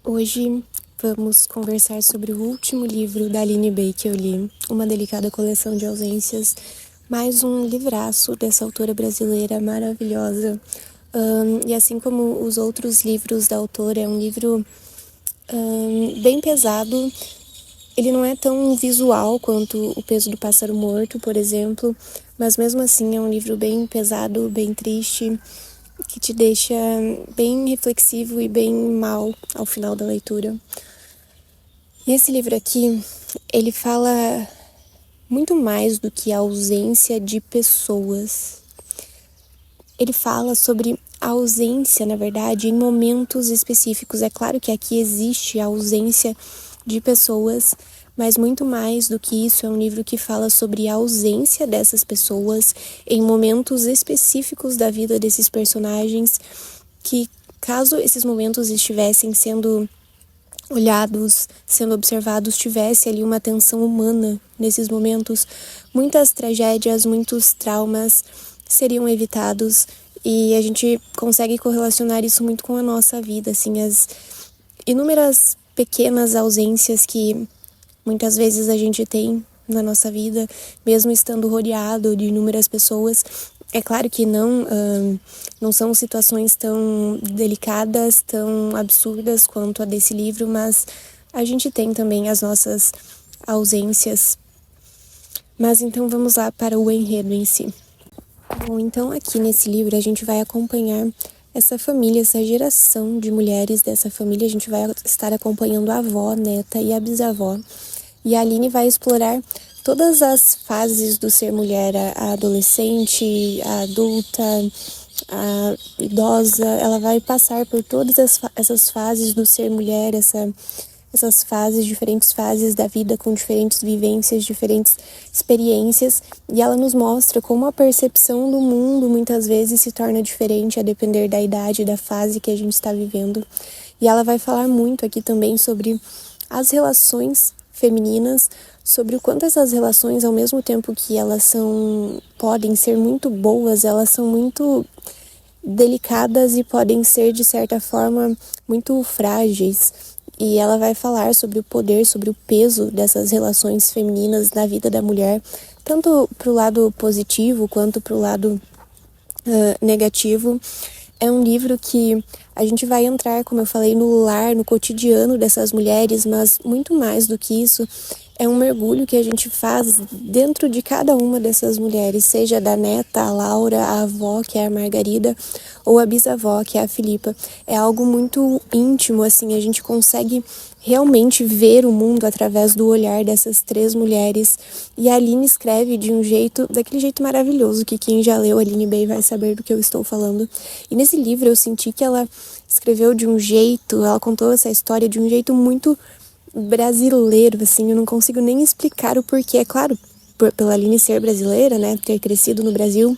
Hoje vamos conversar sobre o último livro da Aline Bay que eu li, Uma Delicada Coleção de Ausências, mais um livraço dessa autora brasileira maravilhosa. E assim como os outros livros da autora, é um livro bem pesado. Ele não é tão visual quanto O Peso do Pássaro Morto, por exemplo, mas mesmo assim é um livro bem pesado, bem triste, que te deixa bem reflexivo e bem mal ao final da leitura. E esse livro aqui, ele fala muito mais do que a ausência de pessoas. Ele fala sobre a ausência, na verdade, em momentos específicos. É claro que aqui existe a ausência de pessoas, mas muito mais do que isso, é um livro que fala sobre a ausência dessas pessoas em momentos específicos da vida desses personagens, que caso esses momentos estivessem sendo olhados, sendo observados, tivesse ali uma tensão humana nesses momentos, muitas tragédias, muitos traumas seriam evitados, e a gente consegue correlacionar isso muito com a nossa vida, assim, as inúmeras pequenas ausências que muitas vezes a gente tem na nossa vida, mesmo estando rodeado de inúmeras pessoas. É claro que não são situações tão delicadas, tão absurdas quanto a desse livro, mas a gente tem também as nossas ausências. Mas então vamos lá para o enredo em si. Bom, então aqui nesse livro a gente vai acompanhar essa família, essa geração de mulheres dessa família. A gente vai estar acompanhando a avó, a neta e a bisavó. E a Aline vai explorar todas as fases do ser mulher, a adolescente, a adulta, a idosa. Ela vai passar por todas essas fases do ser mulher, essas fases, diferentes fases da vida, com diferentes vivências, diferentes experiências, e ela nos mostra como a percepção do mundo muitas vezes se torna diferente a depender da idade, da fase que a gente está vivendo. E ela vai falar muito aqui também sobre as relações femininas, sobre o quanto essas relações, ao mesmo tempo que elas podem ser muito boas, elas são muito delicadas e podem ser, de certa forma, muito frágeis. E ela vai falar sobre o poder, sobre o peso dessas relações femininas na vida da mulher, tanto para o lado positivo quanto para o lado negativo. É um livro que a gente vai entrar, como eu falei, no lar, no cotidiano dessas mulheres, mas muito mais do que isso, é um mergulho que a gente faz dentro de cada uma dessas mulheres, seja da neta, a Laura, a avó, que é a Margarida, ou a bisavó, que é a Filipa. É algo muito íntimo, assim, a gente consegue realmente ver o mundo através do olhar dessas três mulheres. E a Aline escreve de um jeito, daquele jeito maravilhoso, que quem já leu Aline Bay vai saber do que eu estou falando. E nesse livro eu senti que ela escreveu de um jeito, ela contou essa história de um jeito muito brasileiro, assim, eu não consigo nem explicar o porquê. É claro, pela Aline ser brasileira, né, ter crescido no Brasil,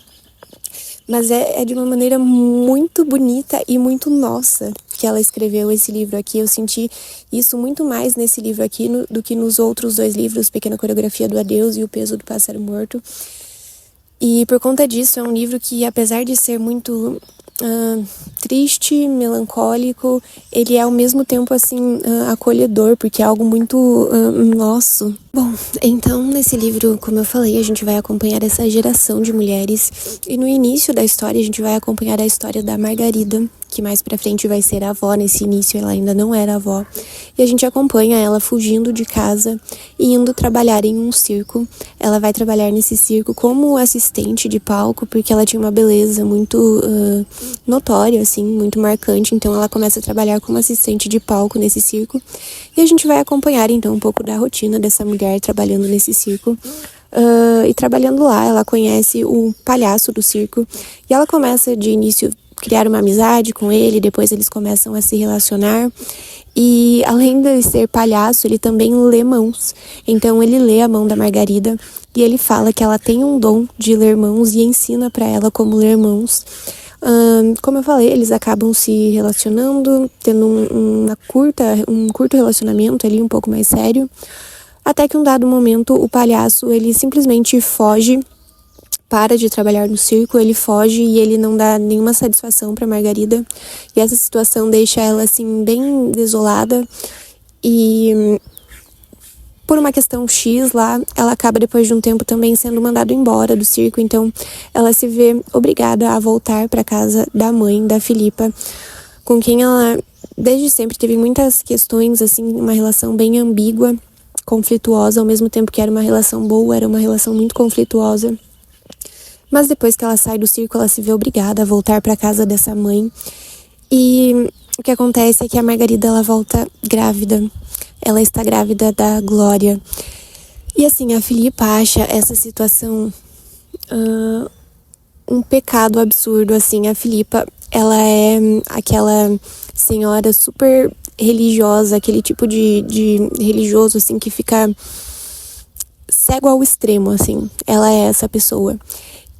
mas é de uma maneira muito bonita e muito nossa que ela escreveu esse livro aqui. Eu senti isso muito mais nesse livro aqui do que nos outros dois livros, Pequena Coreografia do Adeus e O Peso do Pássaro Morto. E por conta disso, é um livro que, apesar de ser muito triste, melancólico, ele é ao mesmo tempo assim acolhedor, porque é algo muito nosso. Bom, então nesse livro, como eu falei, a gente vai acompanhar essa geração de mulheres, e no início da história a gente vai acompanhar a história da Margarida, que mais pra frente vai ser a avó. Nesse início ela ainda não era avó, e a gente acompanha ela fugindo de casa e indo trabalhar em um circo. Ela vai trabalhar nesse circo como assistente de palco, porque ela tinha uma beleza muito notória, assim, muito marcante. Então ela começa a trabalhar como assistente de palco nesse circo, e a gente vai acompanhar então um pouco da rotina dessa mulher trabalhando nesse circo. E trabalhando lá, ela conhece o palhaço do circo, e ela começa de início criar uma amizade com ele. Depois eles começam a se relacionar, e além de ser palhaço, ele também lê mãos. Então ele lê a mão da Margarida, e ele fala que ela tem um dom de ler mãos e ensina para ela como ler mãos. Como eu falei, eles acabam se relacionando, tendo um curto relacionamento ali, um pouco mais sério, até que um dado momento o palhaço ele simplesmente foge para de trabalhar no circo, ele foge e ele não dá nenhuma satisfação para Margarida. E essa situação deixa ela assim bem desolada e por uma questão X lá, ela acaba depois de um tempo também sendo mandada embora do circo, então ela se vê obrigada a voltar para casa da mãe da Filipa, com quem ela desde sempre teve muitas questões, assim, uma relação bem ambígua, conflituosa, ao mesmo tempo que era uma relação boa, era uma relação muito conflituosa. Mas depois que ela sai do circo, ela se vê obrigada a voltar para casa dessa mãe. E o que acontece é que a Margarida, ela volta grávida. Ela está grávida da Glória. E assim, a Filipa acha essa situação um pecado absurdo, assim. A Filipa, ela é aquela senhora super religiosa, aquele tipo de religioso, assim, que fica cego ao extremo, assim. Ela é essa pessoa.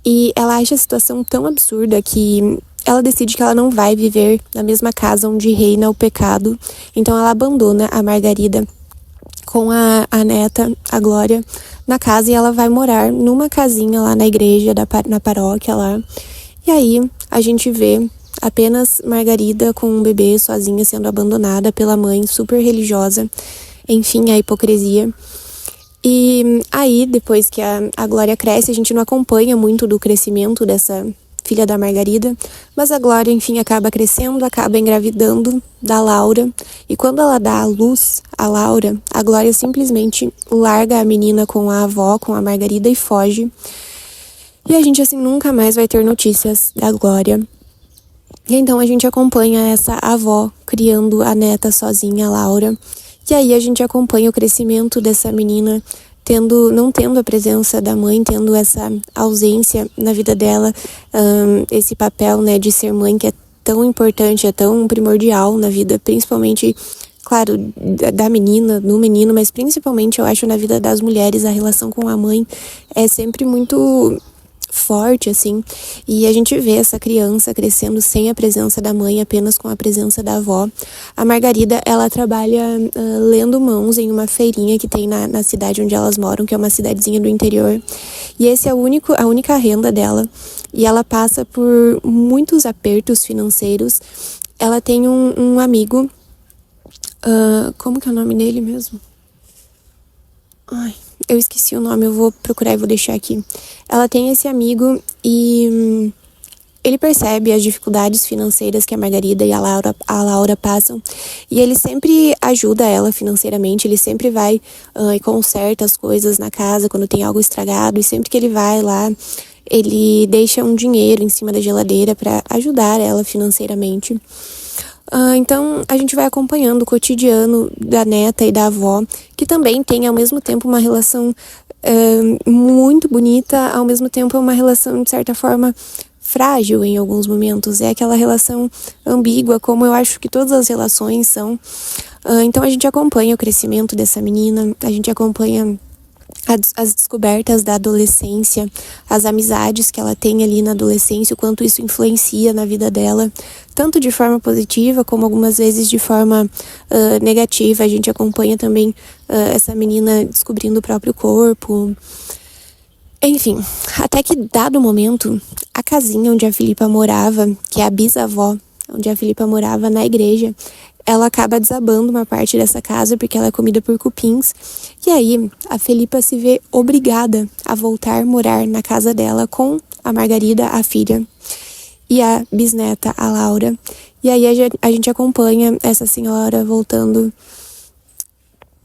E ela acha a situação tão absurda que ela decide que ela não vai viver na mesma casa onde reina o pecado. Então ela abandona a Margarida com a neta, a Glória, na casa, e ela vai morar numa casinha lá na igreja, na paróquia lá. E aí a gente vê apenas Margarida com um bebê sozinha sendo abandonada pela mãe, super religiosa. Enfim, a hipocrisia. E aí, depois que a Glória cresce, a gente não acompanha muito do crescimento dessa filha da Margarida, mas a Glória, enfim, acaba crescendo, acaba engravidando da Laura, e quando ela dá à luz a Laura, a Glória simplesmente larga a menina com a avó, com a Margarida, e foge. E a gente, assim, nunca mais vai ter notícias da Glória. E então a gente acompanha essa avó criando a neta sozinha, a Laura. E aí a gente acompanha o crescimento dessa menina, não tendo a presença da mãe, tendo essa ausência na vida dela, esse papel, né, de ser mãe que é tão importante, é tão primordial na vida, principalmente, claro, da menina, do menino, mas principalmente eu acho na vida das mulheres, a relação com a mãe é sempre muito forte, assim, e a gente vê essa criança crescendo sem a presença da mãe, apenas com a presença da avó. A Margarida, ela trabalha lendo mãos em uma feirinha que tem na cidade onde elas moram, que é uma cidadezinha do interior, e esse é a única renda dela, e ela passa por muitos apertos financeiros. Ela tem um amigo, como que é o nome dele mesmo? Ai, eu esqueci o nome, eu vou procurar e vou deixar aqui. Ela tem esse amigo e ele percebe as dificuldades financeiras que a Margarida e a Laura passam, e ele sempre ajuda ela financeiramente, ele sempre vai e conserta as coisas na casa quando tem algo estragado, e sempre que ele vai lá, ele deixa um dinheiro em cima da geladeira para ajudar ela financeiramente. Então a gente vai acompanhando o cotidiano da neta e da avó, que também tem ao mesmo tempo uma relação muito bonita, ao mesmo tempo é uma relação de certa forma frágil em alguns momentos, é aquela relação ambígua, como eu acho que todas as relações são. Então a gente acompanha o crescimento dessa menina, a gente acompanha as descobertas da adolescência, as amizades que ela tem ali na adolescência, o quanto isso influencia na vida dela, tanto de forma positiva como algumas vezes de forma negativa. A gente acompanha também essa menina descobrindo o próprio corpo. Enfim, até que dado momento, a casinha onde a Filipa morava, que é a bisavó, onde a Filipa morava na igreja, ela acaba desabando uma parte dessa casa porque ela é comida por cupins. E aí a Filipa se vê obrigada a voltar a morar na casa dela com a Margarida, a filha, e a bisneta, a Laura. E aí a gente acompanha essa senhora voltando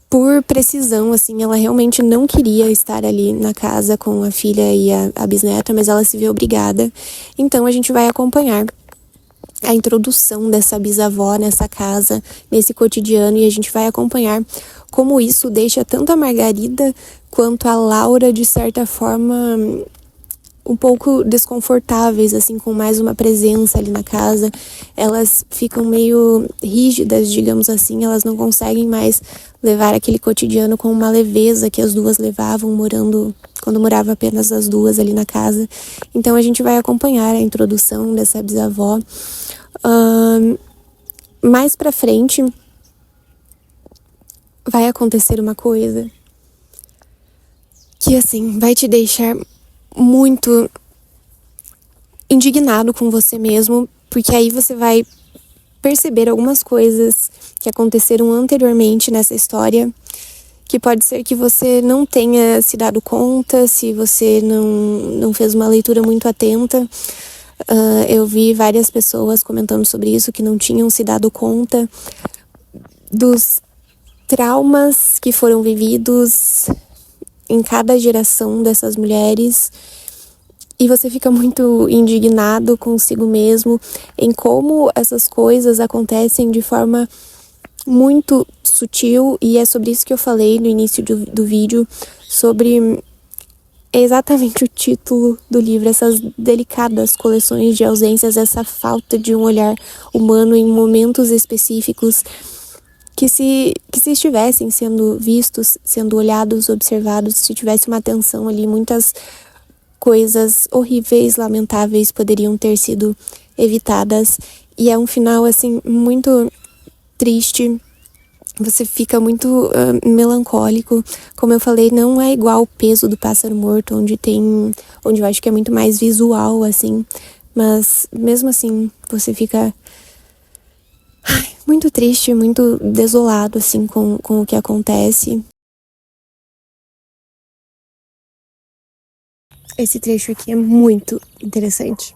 por precisão, assim, ela realmente não queria estar ali na casa com a filha e a bisneta, mas ela se vê obrigada. Então a gente vai acompanhar a introdução dessa bisavó nessa casa, nesse cotidiano, e a gente vai acompanhar como isso deixa tanto a Margarida quanto a Laura, de certa forma, um pouco desconfortáveis, assim, com mais uma presença ali na casa. Elas ficam meio rígidas, digamos assim, elas não conseguem mais levar aquele cotidiano com uma leveza que as duas levavam quando morava apenas as duas ali na casa. Então a gente vai acompanhar a introdução dessa bisavó. Mais pra frente vai acontecer uma coisa que, assim, vai te deixar muito indignado com você mesmo, porque aí você vai perceber algumas coisas que aconteceram anteriormente nessa história, que pode ser que você não tenha se dado conta, se você não fez uma leitura muito atenta. Eu vi várias pessoas comentando sobre isso, que não tinham se dado conta dos traumas que foram vividos em cada geração dessas mulheres. E você fica muito indignado consigo mesmo em como essas coisas acontecem de forma muito sutil, e é sobre isso que eu falei no início do vídeo, sobre exatamente o título do livro, essas delicadas coleções de ausências, essa falta de um olhar humano em momentos específicos que se estivessem sendo vistos, sendo olhados, observados, se tivesse uma atenção ali, muitas coisas horríveis, lamentáveis poderiam ter sido evitadas. E é um final, assim, muito triste. Você fica muito melancólico. Como eu falei, não é igual o Peso do Pássaro Morto, onde eu acho que é muito mais visual, assim. Mas, mesmo assim, você fica muito triste, muito desolado, assim, com o que acontece. Esse trecho aqui é muito interessante.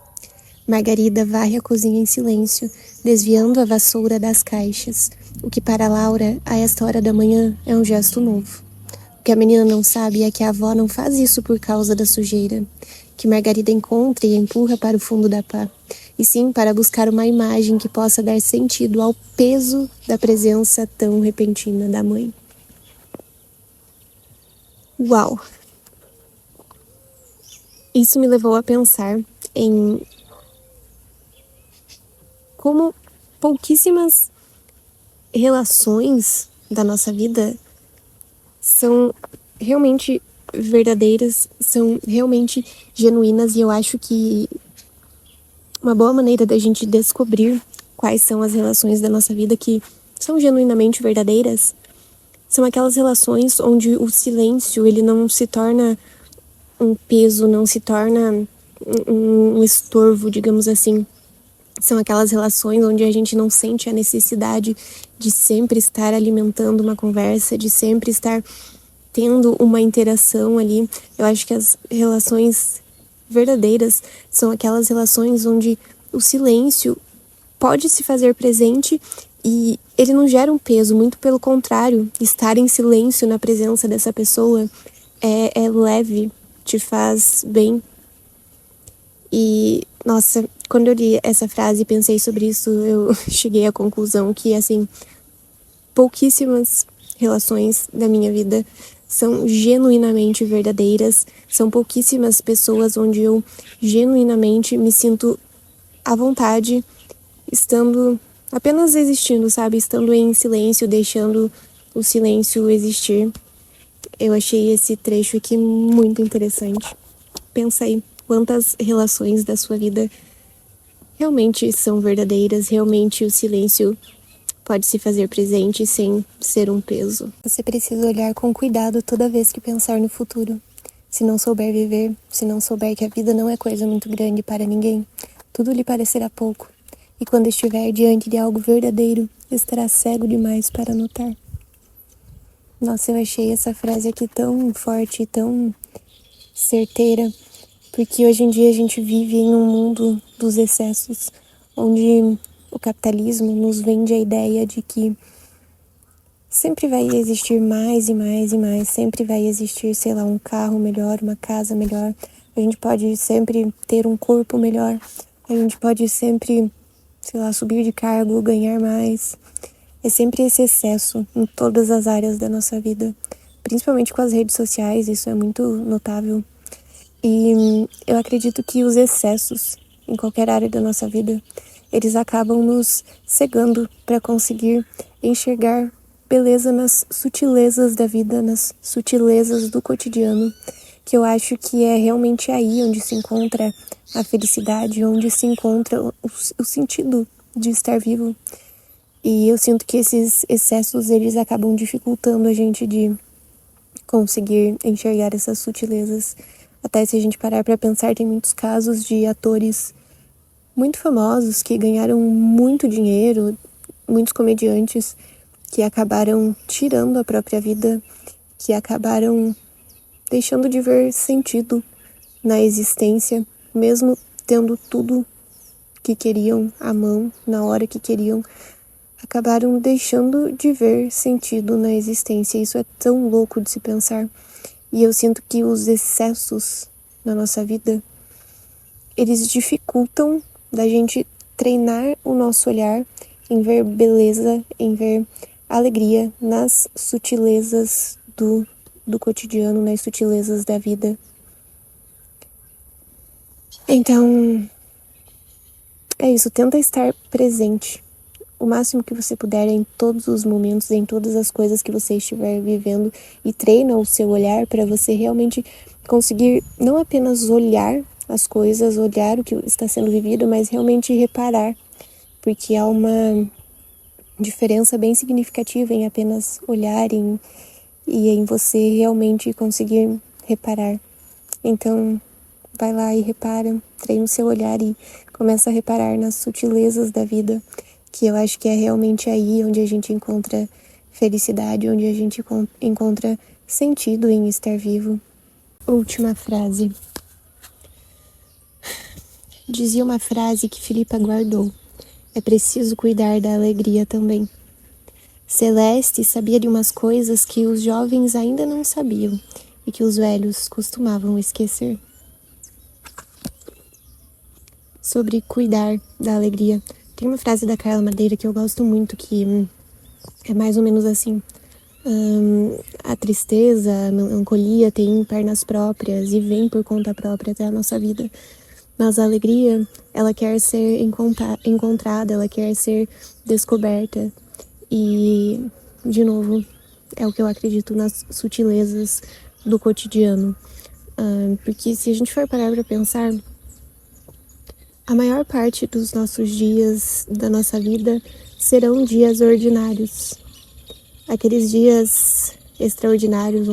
Margarida varre a cozinha em silêncio, desviando a vassoura das caixas. O que para Laura, a esta hora da manhã, é um gesto novo. O que a menina não sabe é que a avó não faz isso por causa da sujeira, que Margarida encontra e empurra para o fundo da pá, e sim para buscar uma imagem que possa dar sentido ao peso da presença tão repentina da mãe. Uau! Isso me levou a pensar em como pouquíssimas relações da nossa vida são realmente verdadeiras, são realmente genuínas, e eu acho que uma boa maneira da gente descobrir quais são as relações da nossa vida que são genuinamente verdadeiras são aquelas relações onde o silêncio ele não se torna um peso, não se torna um estorvo, digamos assim. São aquelas relações onde a gente não sente a necessidade de sempre estar alimentando uma conversa, de sempre estar tendo uma interação ali. Eu acho que as relações verdadeiras são aquelas relações onde o silêncio pode se fazer presente e ele não gera um peso, muito pelo contrário. Estar em silêncio na presença dessa pessoa é leve, te faz bem. E, nossa, quando eu li essa frase e pensei sobre isso, eu cheguei à conclusão que, assim, pouquíssimas relações da minha vida são genuinamente verdadeiras. São pouquíssimas pessoas onde eu genuinamente me sinto à vontade, estando apenas existindo, sabe? Estando em silêncio, deixando o silêncio existir. Eu achei esse trecho aqui muito interessante. Pensa aí, quantas relações da sua vida realmente são verdadeiras, realmente o silêncio pode se fazer presente sem ser um peso. Você precisa olhar com cuidado toda vez que pensar no futuro. Se não souber viver, se não souber que a vida não é coisa muito grande para ninguém, tudo lhe parecerá pouco. E quando estiver diante de algo verdadeiro, estará cego demais para notar. Nossa, eu achei essa frase aqui tão forte, tão certeira, porque hoje em dia a gente vive em um mundo dos excessos, onde o capitalismo nos vende a ideia de que sempre vai existir mais e mais e mais, sempre vai existir, sei lá, um carro melhor, uma casa melhor, a gente pode sempre ter um corpo melhor, a gente pode sempre, sei lá, subir de cargo, ganhar mais. É sempre esse excesso em todas as áreas da nossa vida, principalmente com as redes sociais, isso é muito notável. E eu acredito que os excessos em qualquer área da nossa vida, eles acabam nos cegando para conseguir enxergar beleza nas sutilezas da vida, nas sutilezas do cotidiano, que eu acho que é realmente aí onde se encontra a felicidade, onde se encontra o sentido de estar vivo. E eu sinto que esses excessos, eles acabam dificultando a gente de conseguir enxergar essas sutilezas. Até se a gente parar para pensar, tem muitos casos de atores muito famosos que ganharam muito dinheiro, muitos comediantes que acabaram tirando a própria vida, que acabaram deixando de ver sentido na existência, mesmo tendo tudo que queriam à mão, na hora que queriam, acabaram deixando de ver sentido na existência. Isso é tão louco de se pensar. E eu sinto que os excessos na nossa vida, eles dificultam da gente treinar o nosso olhar em ver beleza, em ver alegria nas sutilezas do cotidiano, nas sutilezas da vida. Então, é isso, tenta estar presente o máximo que você puder em todos os momentos, em todas as coisas que você estiver vivendo, e treina o seu olhar para você realmente conseguir não apenas olhar as coisas, olhar o que está sendo vivido, mas realmente reparar, porque há uma diferença bem significativa em apenas olhar e em você realmente conseguir reparar. Então, vai lá e repara, treina o seu olhar e começa a reparar nas sutilezas da vida, que eu acho que é realmente aí onde a gente encontra felicidade, onde a gente encontra sentido em estar vivo. Última frase. Dizia uma frase que Filipa guardou: é preciso cuidar da alegria também. Celeste sabia de umas coisas que os jovens ainda não sabiam e que os velhos costumavam esquecer. Sobre cuidar da alegria. Tem uma frase da Carla Madeira que eu gosto muito, que é mais ou menos assim: a tristeza, a melancolia tem pernas próprias e vem por conta própria até a nossa vida. Mas a alegria, ela quer ser encontrada, ela quer ser descoberta. E, de novo, é o que eu acredito nas sutilezas do cotidiano. Porque se a gente for parar para pensar, a maior parte dos nossos dias, da nossa vida, serão dias ordinários. Aqueles dias extraordinários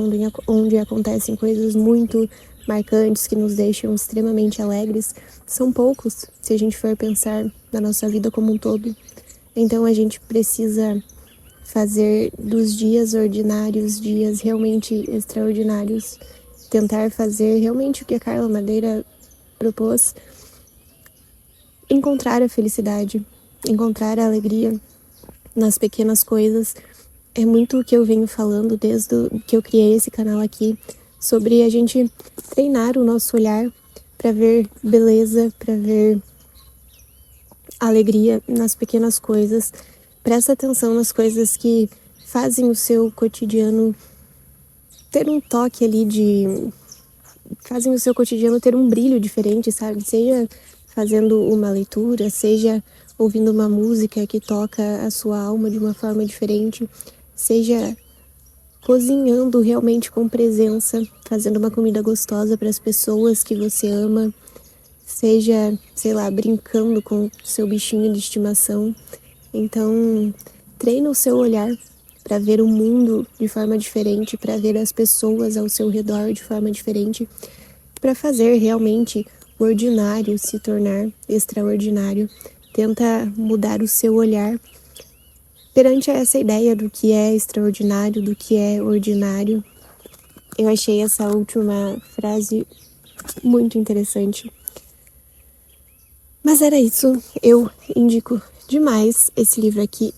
onde acontecem coisas muito marcantes que nos deixam extremamente alegres, são poucos se a gente for pensar na nossa vida como um todo. Então a gente precisa fazer dos dias ordinários dias realmente extraordinários, tentar fazer realmente o que a Carla Madeira propôs: encontrar a felicidade, encontrar a alegria nas pequenas coisas. É muito o que eu venho falando desde que eu criei esse canal aqui, sobre a gente treinar o nosso olhar para ver beleza, para ver alegria nas pequenas coisas. Presta atenção nas coisas que fazem o seu cotidiano ter um toque ali fazem o seu cotidiano ter um brilho diferente, sabe? Seja fazendo uma leitura, seja ouvindo uma música que toca a sua alma de uma forma diferente, seja cozinhando realmente com presença, fazendo uma comida gostosa para as pessoas que você ama, seja, sei lá, brincando com seu bichinho de estimação. Então, treina o seu olhar para ver o mundo de forma diferente, para ver as pessoas ao seu redor de forma diferente, para fazer realmente o ordinário se tornar extraordinário. Tenta mudar o seu olhar perante essa ideia do que é extraordinário, do que é ordinário. Eu achei essa última frase muito interessante. Mas era isso, eu indico demais esse livro aqui.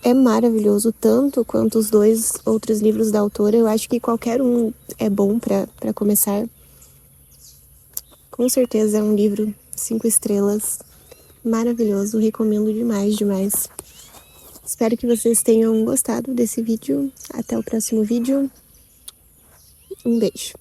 É maravilhoso, tanto quanto os 2 outros livros da autora. Eu acho que qualquer um é bom para começar. Com certeza é um livro 5 estrelas, maravilhoso, recomendo demais, demais. Espero que vocês tenham gostado desse vídeo. Até o próximo vídeo. Um beijo.